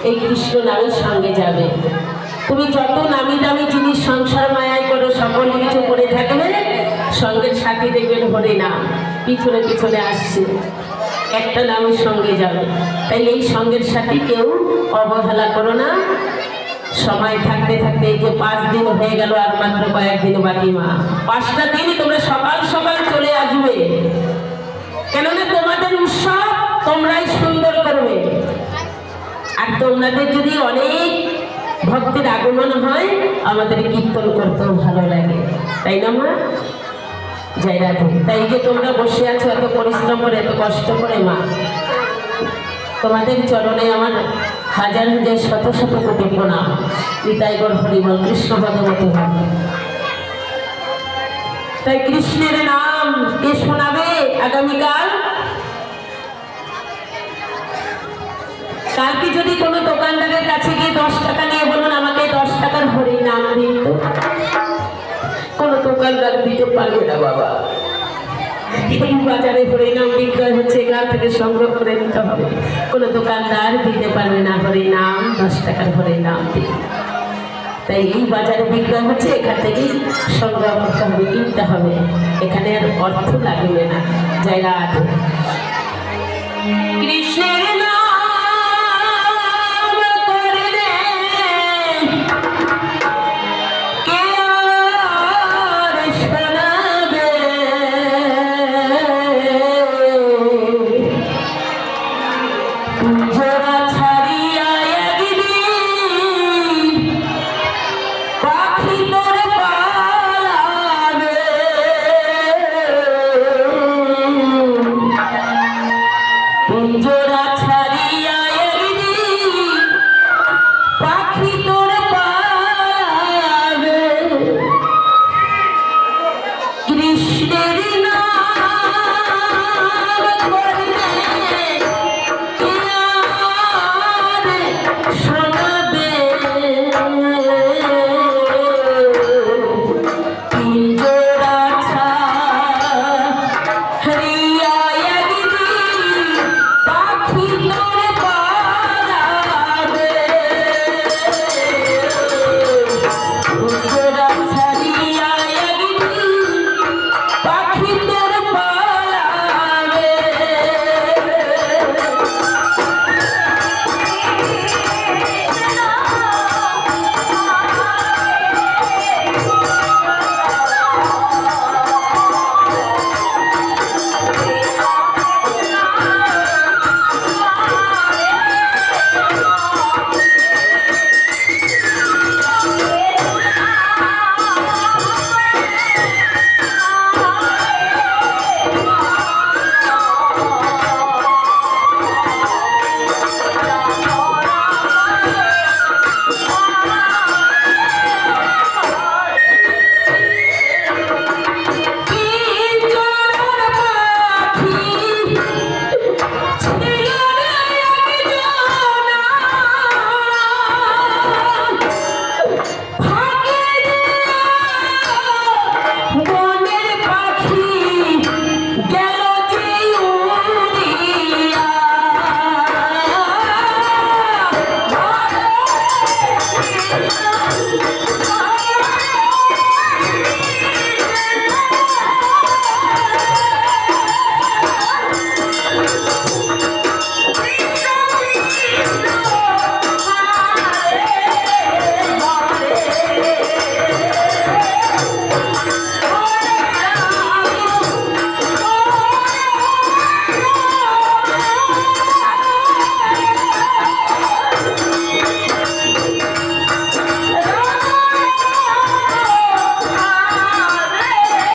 এই কৃষ্ণ নামের সঙ্গে যাবে। তুমি যত নামি দামি জিনিস সংসার মায়ায় করো, সকল কিছু করে থাকবে, সঙ্গের সাথী দেখবেন হরে নাম পিছনে পিছনে আসছে, একটা নামের সঙ্গে যাবে। তাই এই সঙ্গের সাথে কেউ অবহেলা করো না। সময় থাকতে থাকতে এই যে 5 দিন হয়ে গেল, আর মাত্র কয়েকদিন বাকি মা। 5টা দিন তোমরা সকাল সকাল চলে আসবে, কেননা তোমাদের উৎসব তোমরাই সুন্দর করবে। আর তোমাদের যদি অনেক ভক্তের আগমন হয়, আমাদের কীর্তন করতেও ভালো লাগে, তাই না মা? জয় রাধে। তাই যে তোমরা বসে আছো এত পরিশ্রম করে, এত কষ্ট করে মা, তোমাদের চরণে আমার হাজার হাজার শত শত কোটি প্রণাম। নিতাই গৌর হরিবল, কৃষ্ণ ভগবতী হবে। তাই কৃষ্ণের নাম কে শোনাবে আগামীকাল? কালকে যদি কোনো দোকানদারের কাছে গিয়ে 10 টাকা নিয়ে বলুন আমাকে 10 টাকার হরি নাম দিন, তো কোনো দোকানদার দিতে পারবে না বাবা। এই বাজারে হরি নাম বিক্রয় হচ্ছে, এখান থেকে সংগ্রহ করে নিতে হবে। কোনো দোকানদার দিতে পারবে না হরি নাম, 10 টাকার হরি নাম দিন। তাই এই বাজারে বিক্রয় হচ্ছে, এখান থেকেই সংগ্রহ করতে হবে, কিনতে হবে, এখানে আর অর্থ লাগবে না। জয় রাধে। কৃষ্ণের